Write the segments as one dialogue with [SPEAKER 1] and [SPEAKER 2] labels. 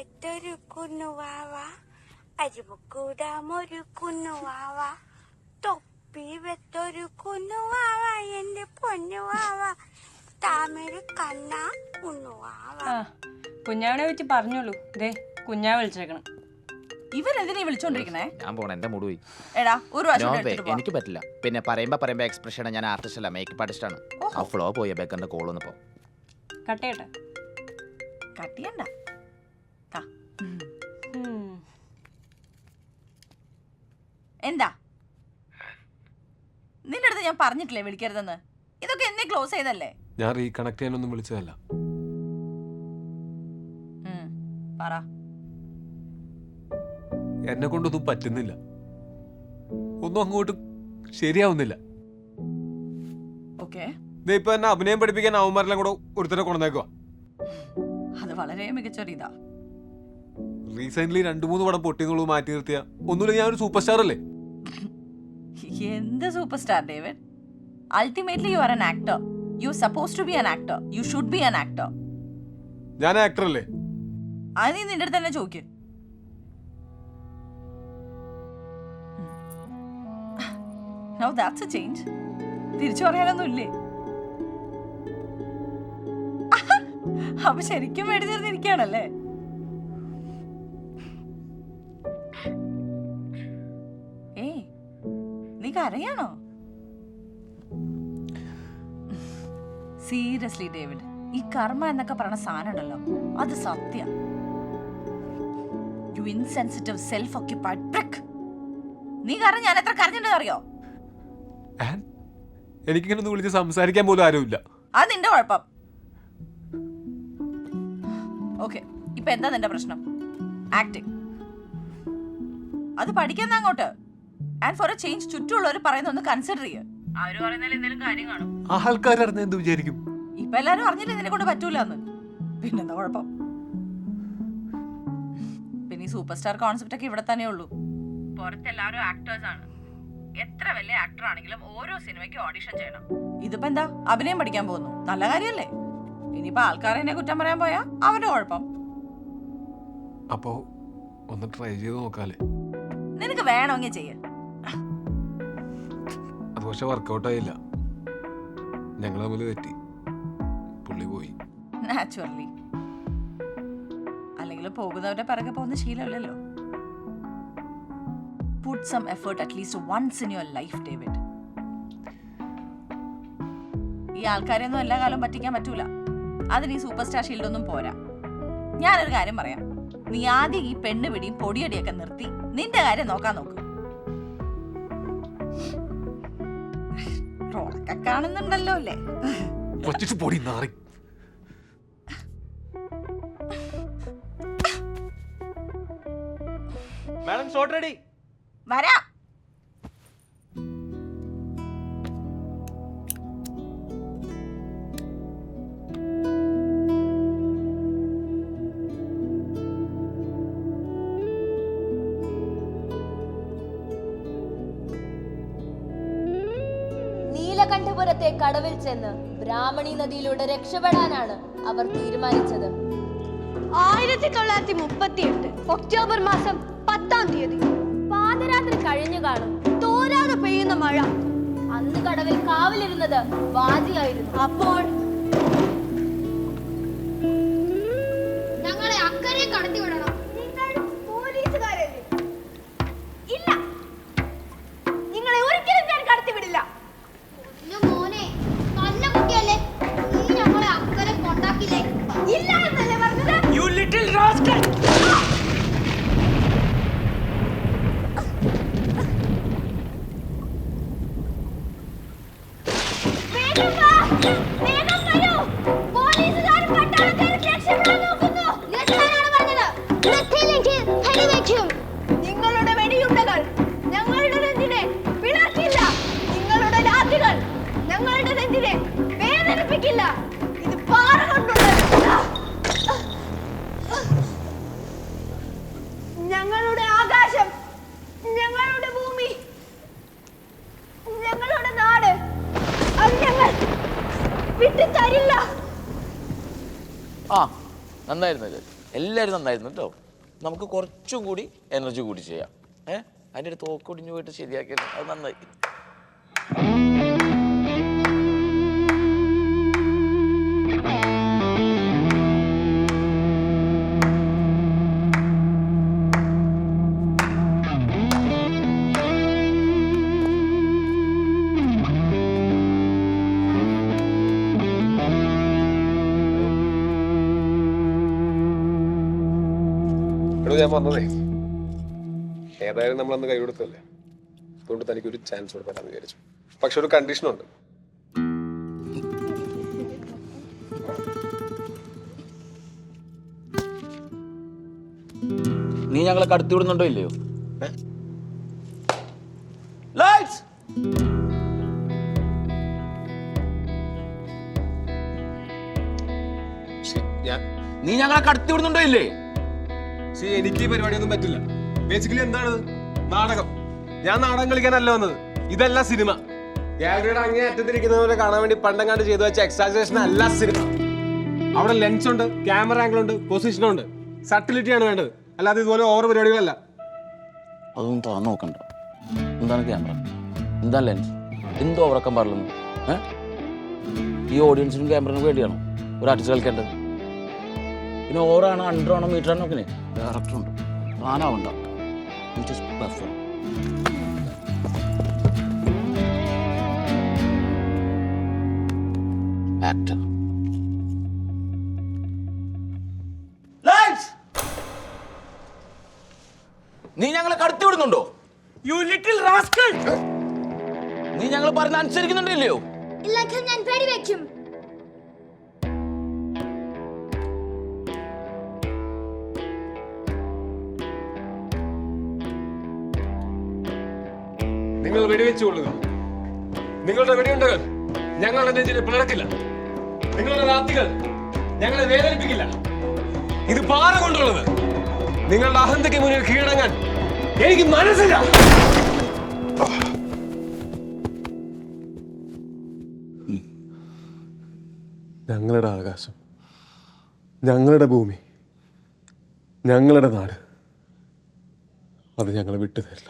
[SPEAKER 1] വെത്തൊരുക്കുന്നു വാവ, അരിമുക്കൂടാമൊരുക്കുന്നു വാവ, തൊപ്പി വെത്തൊരുക്കുന്നു വാവ, എന്റെ പൊന്നു വാവ, താമര കണ്ണ കുന്നു വാവ.
[SPEAKER 2] കുഞ്ഞാവിനെ വെച്ച് പറഞ്ഞോളൂ. ദേ കുഞ്ഞാ വിളിച്ചേക്കണം.
[SPEAKER 3] ഇവരെന്തിനാ വിളിച്ചോണ്ടിരിക്കണേ?
[SPEAKER 4] ഞാൻ പോണ എന്റെ മൂഡ് പോയി.
[SPEAKER 3] എടാ ഒരു
[SPEAKER 4] എനിക്ക് പറ്റില്ല. പിന്നെ പറയുമ്പോ എക്സ്പ്രഷൻ ഞാൻ ആർട്ടിസ്റ്റ് അല്ല, മേക്കപ്പ് ആർട്ടിസ്റ്റ് ആണ്. ആ ഫ്ലോ പോയി ബേക്കറിന്റെ കോൾ വന്നപ്പോ
[SPEAKER 2] കട്ടേട്ടെ.
[SPEAKER 3] കട്ടിയണ്ട. എന്താ നിന്റെ അടുത്ത് ഞാൻ പറഞ്ഞിട്ടില്ലേ വിളിക്കരുതെന്ന്? ഇതൊക്കെ എന്നെ ക്ലോസ് ചെയ്തല്ലേ?
[SPEAKER 5] ഞാൻ റീകണക്ട് ചെയ്യാനൊന്നും വിളിച്ചതല്ല.
[SPEAKER 3] പറ.
[SPEAKER 5] എന്നെ കൊണ്ടൊന്നും പറ്റുന്നില്ല, ഒന്നും അങ്ങോട്ട് ശരിയാവുന്നില്ല. ഇപ്പൊ എന്നെ അഭിനയം പഠിപ്പിക്കാൻ അവന്മാരെല്ലാം കൂടെ ഒരുത്തരെ കൊണ്ടുവന്നേക്കുക.
[SPEAKER 3] അത് വളരെ മികച്ചൊരു ഇതാ.
[SPEAKER 5] റീസെന്റ് 2-3 പടം പൊട്ടിന്നുള്ളൂ മാറ്റി നിർത്തിയ ഒന്നുമില്ല. ഞാൻ ഒരു സൂപ്പർ സ്റ്റാർ അല്ലേ?
[SPEAKER 3] എന്ത് super star David? Ultimately you are an actor. You suppose to be an actor. You should be an actor.
[SPEAKER 5] ഞാൻ ആക്ടർ അല്ലേ?
[SPEAKER 3] അത് നീ നിന്റെ അടുത്ത് തന്നെ ചോദിക്കും. Now that's a change. തിരിച്ചു പറയാനൊന്നും ഇല്ലേ? അപ്പൊ ശരിക്കും മേടിച്ചിരുന്നിരിക്കുകയാണല്ലേ? ഏയ് നീ കരയാണോ? സീരിയസ്ലി ഡേവിഡ്, ഈ കർമ്മ എന്നൊക്കെ പറഞ്ഞ സാധനം ഉണ്ടല്ലോ, അത് സത്യം. You insensitive self occupied prick. നീ കാരണം ഞാൻ എത്ര കരഞ്ഞിട്ടുണ്ടെന്ന് അറിയോ?
[SPEAKER 5] എനിക്കിങ്ങനെ ഒന്ന് വിളിച്ച് സംസാരിക്കാൻ പോലും ആരുമില്ല.
[SPEAKER 3] അത് നിന്റെ കുഴപ്പം. ഓക്കെ, ഇപ്പൊ എന്താ നിന്റെ പ്രശ്നം? ആക്ടിങ്. അത് പഠിക്കുന്ന അങ്ങോട്ട്. ആൻഡ് ഫോർ എ ചേഞ്ച് ചുറ്റുമുള്ളവർ പറയുന്ന ഒന്ന് കൺസിഡർ ചെയ്യ. അവര് പറയുന്നതിൽ എന്തെങ്കിലും കാര്യം കാണും.
[SPEAKER 5] ആൾക്കാരറിഞ്ഞ എന്ത് വിചാരിക്കും?
[SPEAKER 3] ഇപ്പൊ എല്ലാരും അറിഞ്ഞില്ല നിന്നെ കൊണ്ട് പറ്റൂലെന്ന്. പിന്നെന്താ കുഴപ്പം? പിന്നെ ഈ സൂപ്പർ സ്റ്റാർ കോൺസെപ്റ്റ് ഒക്കെ ഇവിടെ തന്നെ ഉള്ളൂ. പുറത്തെല്ലാവരും ആക്ടേഴ്സ് ആണ്. എത്ര വലിയ ആക്ടർ ആണെങ്കിലും ഓരോ സിനിമയ്ക്ക് ഓഡിഷൻ ചെയ്യണം. ഇതിപ്പോ എന്താ, അഭിനയം പഠിക്കാൻ പോകുന്നു, നല്ല കാര്യല്ലേ? ഇനിയിപ്പോ ആൾക്കാരെന്നെ കുറ്റം പറയാൻ പോയാ അവന്റെ കുഴപ്പം.
[SPEAKER 5] അപ്പോ ഒന്ന് ട്രൈ ചെയ്ത് നോക്കാല്ലേ?
[SPEAKER 3] നിനക്ക് വേണമെങ്കിൽ ചെയ്യ.
[SPEAKER 5] അത് പക്ഷെ വർക്കൗട്ട് ആയില്ല. ഞങ്ങൾ തമ്മിൽ തെറ്റി, പുള്ളി പോയി.
[SPEAKER 3] നാച്ചുറലി. അല്ലെങ്കിൽ പോകുന്നവരുടെ പിറകെ പോകുന്ന ശീലമില്ലല്ലോ. Put some effort at least once in your life, David. ഈ ആൾക്കാരെയൊന്നും എല്ലാ കാലവും പറ്റിക്കാൻ പറ്റൂല. അതിന് ഈ സൂപ്പർ സ്റ്റാർ ഷീൽഡൊന്നും പോരാ. ഞാനൊരു കാര്യം പറയാം, നീ ആദ്യം ഈ പെണ്ണ് പിടിയും പൊടിയടിയൊക്കെ നിർത്തി നിന്റെ കാര്യം നോക്കാൻ നോക്ക്. റോളൊക്കെ കാണുന്നുണ്ടല്ലോ അല്ലേ?
[SPEAKER 5] പൊടി നാറി.
[SPEAKER 4] Madam shot ready.
[SPEAKER 3] വരാ.
[SPEAKER 6] നീലകണ്ഠപുരത്തെ കടവിൽ ചെന്ന് ബ്രാഹ്മണി നദിയിലൂടെ രക്ഷപ്പെടാനാണ് അവർ തീരുമാനിച്ചത്.
[SPEAKER 7] 1938 ഒക്ടോബർ മാസം 10-ാം തീയതി
[SPEAKER 6] പാതിരാത്രി കഴിഞ്ഞു കാണും.
[SPEAKER 7] തോരാതെ പെയ്യുന്ന മഴ.
[SPEAKER 6] അന്ന് കടവിൽ കാവലിരുന്നത് വാജിയായിരുന്നു.
[SPEAKER 7] അപ്പോൾ ഞങ്ങളെ അക്കരെ കടത്തിവിടണം. നിങ്ങൾ പോലീസുകാരല്ലേ?
[SPEAKER 6] ഇല്ല, നിങ്ങളെ ഒരിക്കലും ഞാൻ കടത്തിവിടില്ല.
[SPEAKER 7] മോനെ, നല്ല കുട്ടിയല്ലേ, നീ ഞങ്ങളെ അക്കരെ കൊണ്ടാക്കില്ലേ?
[SPEAKER 6] ഇല്ല എന്നല്ലേ പറഞ്ഞത്?
[SPEAKER 4] You little rascal.
[SPEAKER 7] നിങ്ങളുടെ വെടിയുണ്ടകൾ ഞങ്ങളുടെ നെഞ്ചിനെ പിളർക്കില്ല. നിങ്ങളുടെ രാത്രികൾ ഞങ്ങളുടെ നെഞ്ചിനെ വേദനിപ്പിക്കില്ല. ഇത് പാറ കൊണ്ടുള്ളത്. ഞങ്ങളുടെ ആകാശം, ഞങ്ങളുടെ ഭൂമി, ഞങ്ങളുടെ നാട്, അത് ഞങ്ങൾ വിട്ടു തരില്ല.
[SPEAKER 4] നന്നായിരുന്നു. എല്ലാവരും നന്നായിരുന്നു കേട്ടോ. നമുക്ക് കുറച്ചും കൂടി എനർജി കൂടി ചെയ്യാം. അതിൻ്റെ ഒരു തോക്കൊടിഞ്ഞു പോയിട്ട് ശരിയാക്കിയത് അത് നന്നായി.
[SPEAKER 5] ഞാൻ പറഞ്ഞതേ, ഏതായാലും നമ്മളന്ന് കൈ കൊടുത്തല്ലേ, അതുകൊണ്ട് തനിക്കൊരു ചാൻസ് കൊടുക്കാമെന്ന് വിചാരിച്ചു. പക്ഷെ ഒരു കണ്ടീഷനുണ്ട്.
[SPEAKER 4] നീ ഞങ്ങളെ കടത്തി വിടുന്നുണ്ടോ ഇല്ലയോ? ലൈറ്റ്സ്. നീ ഞങ്ങളെ കടത്തി വിടുന്നുണ്ടോ ഇല്ലേ?
[SPEAKER 5] എനിക്ക് ഈ പരിപാടിയൊന്നും പറ്റില്ല. ബേസിക്കലി എന്താണ് നാടകം? ഞാൻ നാടകം കളിക്കാനല്ല വന്നത്. ഇതല്ല സിനിമ. ഗാലറിയുടെ അങ്ങേ അറ്റത്തിരിക്കുന്നവരെ കാണാൻ വേണ്ടി പണ്ടെങ്ങാണ്ട് ചെയ്തു വെച്ച എക്സാജറേഷൻ അല്ല സിനിമ. അവിടെ ലെൻസ് ഉണ്ട്, ക്യാമറ ആംഗിൾ ഉണ്ട്, പൊസിഷൻ ഉണ്ട്, സട്ടിലിറ്റിയാണ് വേണ്ടത്. അല്ലാതെ ഇതുപോലെ ഓവർ പരിപാടികളല്ല.
[SPEAKER 4] അതൊന്നും താൻ നോക്കണ്ട. എന്താണ് ക്യാമറ, എന്താ ലെൻസ്, എന്തോ ഉറക്കം പറയുന്നു? ഈ ഓഡിയൻസിനും ക്യാമറനും വേണ്ടിയാണോ ഒരു ആർട്ടിസ്റ്റ് കളിക്കേണ്ടത്? പിന്നെ ഓവറാണോ അണ്ടറാണോ മീറ്ററാണോ നോക്കണേ ഡയറക്ടറുണ്ട്. താനാവണ്ട, പെർഫോം. ആക്ടർ. നീ ഞങ്ങളെ കടത്തി വിടുന്നുണ്ടോ? U little rascal! നീ ഞങ്ങൾ പറഞ്ഞ അനുസരിക്കുന്നുണ്ടല്ലോ?
[SPEAKER 6] ഇല്ലെങ്കിൽ ഞാൻ വെടിവെക്കും.
[SPEAKER 5] നിങ്ങൾ വെടിവെച്ചുകൊള്ളുക. നിങ്ങളുടെ വെടിയുണ്ടകൾ ഞങ്ങളുടെ നെഞ്ചിൽ പിളർക്കില്ല. നിങ്ങളുടെ രാത്രികൾ ഞങ്ങളെ വേദനിപ്പിക്കില്ല. ഇത് പാറ കൊണ്ടുള്ളത്. നിങ്ങളുടെ അഹന്തയ്ക്ക് മുന്നിൽ കീഴടങ്ങാൻ എനിക്ക് മനസ്സില്ല. ഞങ്ങളുടെ ആകാശം, ഞങ്ങളുടെ ഭൂമി, ഞങ്ങളുടെ നാട്, അത് ഞങ്ങളെ വിട്ടു തരില്ല.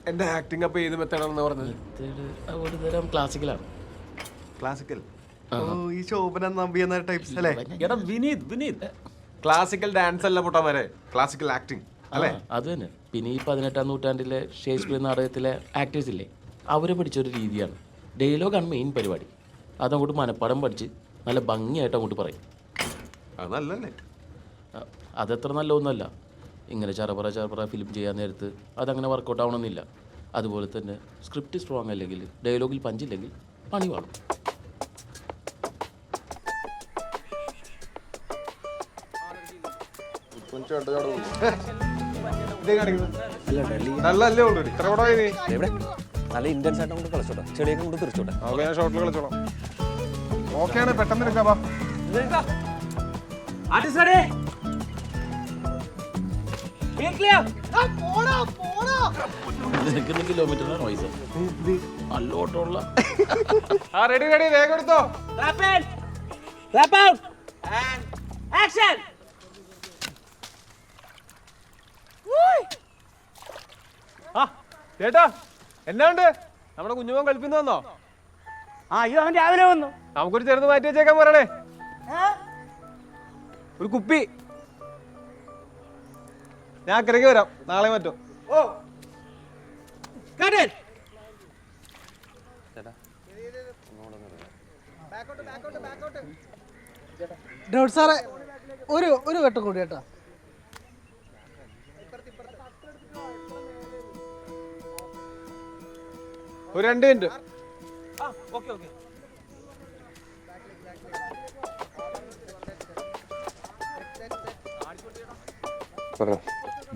[SPEAKER 5] എന്റെ ആക്ടിങ് അപ്പൊ ഏത് മെത്തേഡാണെന്ന് പറഞ്ഞത്?
[SPEAKER 4] ഒരു തരം ക്ലാസിക്കലാണ്.
[SPEAKER 5] ക്ലാസിക്കൽ.
[SPEAKER 8] ഈ ശോഭന നമ്പി എന്ന ടൈപ്സ് അല്ലേ?
[SPEAKER 5] എടാ വിനീത്, ക്ലാസിക്കൽ ഡാൻസ് അല്ല പൊട്ടാമാരെ, ക്ലാസിക്കൽ ആക്ടിങ് അല്ലേ?
[SPEAKER 4] അത് തന്നെ. പിന്നെ ഈ 18-ാം നൂറ്റാണ്ടിലെ ഷേക്സ്പിയർ നാടകത്തിലെ ആക്ടേഴ്സ് ഇല്ലേ, അവരെ പഠിച്ചൊരു രീതിയാണ്. ഡയലോഗാണ് മെയിൻ പരിപാടി. അതങ്ങോട്ട് മനപ്പാടം പഠിച്ച് നല്ല ഭംഗിയായിട്ട് അങ്ങോട്ട് പറയും.
[SPEAKER 5] അത് നല്ലല്ലേ?
[SPEAKER 4] അതത്ര നല്ലതൊന്നുമല്ല. ഇങ്ങനെ ചറപറ ഫിലിം ചെയ്യാൻ നേരത്ത് അതങ്ങനെ വർക്കൗട്ട് ആവണമെന്നില്ല. അതുപോലെ തന്നെ സ്ക്രിപ്റ്റ് സ്ട്രോങ് അല്ലെങ്കിൽ ഡയലോഗിൽ പഞ്ചില്ലെങ്കിൽ പണി വാളും.
[SPEAKER 8] നല്ല ഇന്റൻസ് ആയിട്ട് കൊണ്ട് കളിച്ചോട്ടെ, ചെളിയൊക്കെ കൊണ്ട് തിരിച്ചോട്ടെ.
[SPEAKER 5] ഞാൻ ഷോട്ടിൽ കളിച്ചോളാം. ഓക്കെയാണ്, പെട്ടെന്ന് എടുക്കാം.
[SPEAKER 4] കിലോമീറ്ററിനാണ് പൈസ. നല്ല ഓട്ടമുള്ള
[SPEAKER 5] റെഡി വേഗം എടുത്തോ. ചേട്ടാ എന്നാണ്ട്? നമ്മുടെ കുഞ്ഞുമോൻ കളിപ്പിന്ന് വന്നോ?
[SPEAKER 9] അയ്യോ, അവൻ രാവിലെ വന്നു.
[SPEAKER 5] നമുക്കൊരു ചെറുത് മാറ്റി വെച്ചേക്കാൻ പറയണേ. ഒരു കുപ്പി ഞാൻ അക്കരയ്ക്ക് വരാം, നാളെ മറ്റോ.
[SPEAKER 9] സാറേ, ഒരു വെട്ടം കൂടി കേട്ടോ.
[SPEAKER 5] ഒരു 2 മിനിറ്റ്.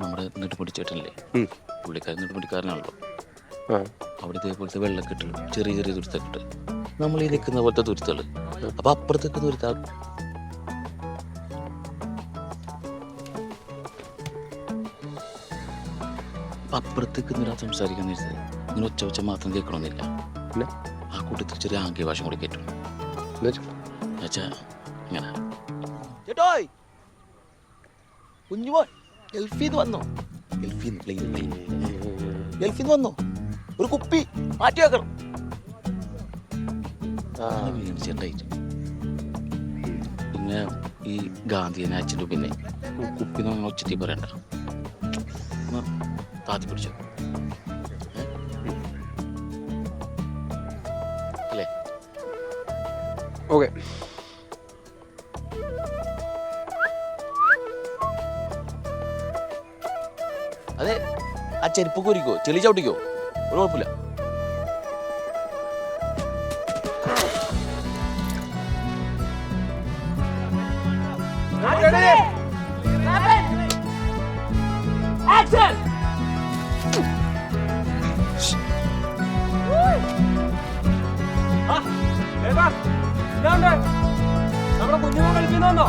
[SPEAKER 4] നമ്മുടെ നെടുമുടിച്ചേട്ടനല്ലേ, പുള്ളിക്കാരൻ നെടുമുടിക്കാരനാണല്ലോ. അവിടെ ഇതേപോലത്തെ വെള്ളക്കെട്ട്, ചെറിയ ചെറിയ തുരുത്തൊക്കെ നമ്മൾ ഈ നിൽക്കുന്ന പോലത്തെ തുരുത്തുകൾ. അപ്പൊ അപ്പുറത്ത് നിൽക്കുന്ന ഒരു അപ്പുറത്ത് നിൽക്കുന്നൊരാൾ സംസാരിക്കാൻ നേരത്തെ ഇങ്ങനെ ഒച്ച വെച്ച മാത്രം കേൾക്കണമെന്നില്ല. പിന്നെ ആ കൂട്ടത്തിൽ ചെറിയ ആംഗ്യ ഭാഷ കൂടി കേട്ടു എന്നുവെച്ചാ ഇങ്ങനെ കുഞ്ഞുമോൻ ഗൾഫീന്ന് വന്നോ, ഗൾഫീന്ന് വന്നോ, ഒരു കുപ്പി മാറ്റി വെക്കണം ചെണ്ടായിട്ട്. പിന്നെ ഈ ഗാന്ധിയനെ അച്ഛൻ്റെ പിന്നെ കുപ്പി നമ്മൾ ഒച്ചത്തി പറയണ്ട, താത്തി പിടിച്ചോ അല്ലേ?
[SPEAKER 5] ഓക്കെ.
[SPEAKER 4] അതെ, ആ ചെരുപ്പ് കുരിക്കോ, ചെളി ചവിട്ടിക്കോ, ഒരു കുഴപ്പമില്ല.
[SPEAKER 5] നമ്മുടെ കുഞ്ഞുമോ കളിക്കുന്നോ?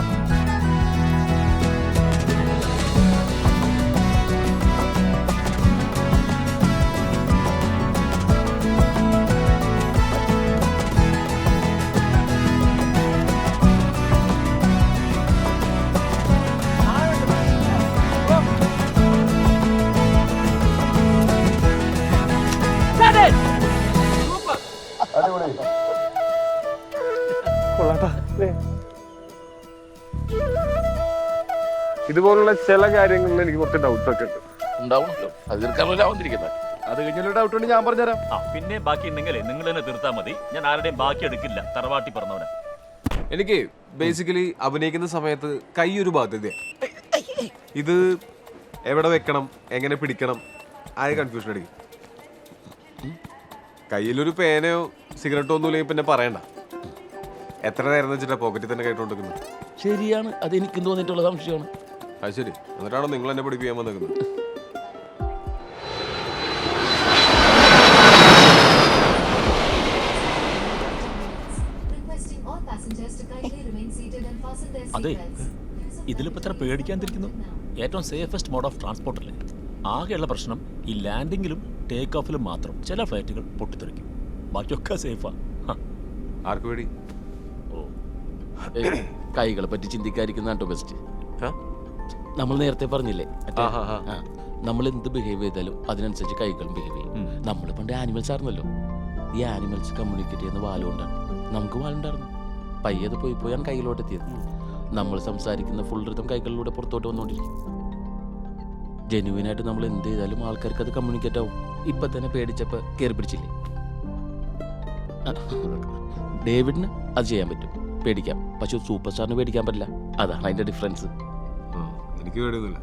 [SPEAKER 5] ഇതുപോലുള്ള ചില കാര്യങ്ങളിൽ എനിക്ക് കുറച്ച് ഡൗട്ട്സ് ഒക്കെ ഉണ്ട്.
[SPEAKER 4] ഉണ്ടാവണല്ലോ, അത് തീർക്കാനല്ലോ വന്നിരിക്കുന്നത്.
[SPEAKER 8] അത് കഴിഞ്ഞൊരു ഡൗട്ട് ഉണ്ട്, ഞാൻ പറഞ്ഞുതരാം.
[SPEAKER 10] പിന്നെ ബാക്കി ഉണ്ടെങ്കിലേ നിങ്ങൾ തന്നെ തീർത്താൽ മതി. ഞാൻ ആരുടെയും ബാക്കി എടുക്കില്ല, തറവാട്ടി പറഞ്ഞവനാ.
[SPEAKER 5] എനിക്ക് ബേസിക്കലി അഭിനയിക്കുന്ന സമയത്ത് കൈ ഒരു ബാധ്യതയാണ്. ഇത് എവിടെ വെക്കണം, എങ്ങനെ പിടിക്കണം, ആയ കൺഫ്യൂഷൻ അടിക്കും. കയ്യിലൊരു പേനയോ സിഗരറ്റോ ഒന്നും ഇല്ലെങ്കിൽ പിന്നെ പറയണ്ട. എത്ര നേരം വെച്ചിട്ടാ പോക്കറ്റിൽ തന്നെ കേട്ടോണ്ടിരിക്കുന്നത്.
[SPEAKER 4] ശരിയാണ്, അത് എനിക്കും തോന്നിയിട്ടുള്ള സംശയമാണ്.
[SPEAKER 5] അത് ശരി, എന്നിട്ടാണോ നിങ്ങൾ എന്നെ പഠിപ്പിക്കാൻ വന്നിരിക്കുന്നത്?
[SPEAKER 10] അതെ, ഇതിലിപ്പോ എത്ര പേടിക്കാതിരിക്കുന്നു. ഏറ്റവും സേഫസ്റ്റ് മോഡ് ഓഫ് ട്രാൻസ്പോർട്ട് അല്ലേ. ആകെയുള്ള പ്രശ്നം ഈ ലാൻഡിങ്ങിലും ടേക്ക് ഓഫിലും മാത്രം ചില ഫ്ലൈറ്റുകൾ പൊട്ടിത്തെറിക്കും. ബാക്കിയൊക്കെ സേഫാ.
[SPEAKER 5] ആർക്ക് പേടി?
[SPEAKER 4] കൈകളെ പറ്റി ചിന്തിക്കാതിരിക്കുന്നതാണ് ബെസ്റ്റ്. നമ്മൾ നേരത്തെ പറഞ്ഞില്ലേ, നമ്മൾ എന്ത് ബിഹേവ് ചെയ്താലും അതിനനുസരിച്ച് കൈകളും ബിഹേവ് ചെയ്യും. നമ്മൾ പണ്ട് ആനിമൽസ് ആയിരുന്നല്ലോ. ഈ ആനിമൽസ് കമ്മ്യൂണിക്കേറ്റ് ചെയ്യുന്ന വാലുകൊണ്ടാണ്. നമുക്ക് വാലുണ്ടായിരുന്നു, പയ്യത് പോയി പോയാണ് കൈകളോട്ട് എത്തിയത്. നമ്മൾ സംസാരിക്കുന്ന ഫുൾ റിതം കൈകളിലൂടെ പുറത്തോട്ട് വന്നുകൊണ്ടിരിക്കും. ജെന്യുവിനായിട്ട് നമ്മൾ എന്ത് ചെയ്താലും ആൾക്കാർക്ക് അത് കമ്മ്യൂണിക്കേറ്റ് ആവും. ഇപ്പൊ തന്നെ പേടിച്ചപ്പോ കയറി പിടിച്ചില്ലേ. ഡേവിഡിന് അത് ചെയ്യാൻ പറ്റും, പേടിക്കാം. പക്ഷെ സൂപ്പർ സ്റ്റാറിന് പേടിക്കാൻ പറ്റില്ല. അതാണ് അതിന്റെ ഡിഫറൻസ്.
[SPEAKER 5] എനിക്ക് പേടിയൊന്നുമില്ല.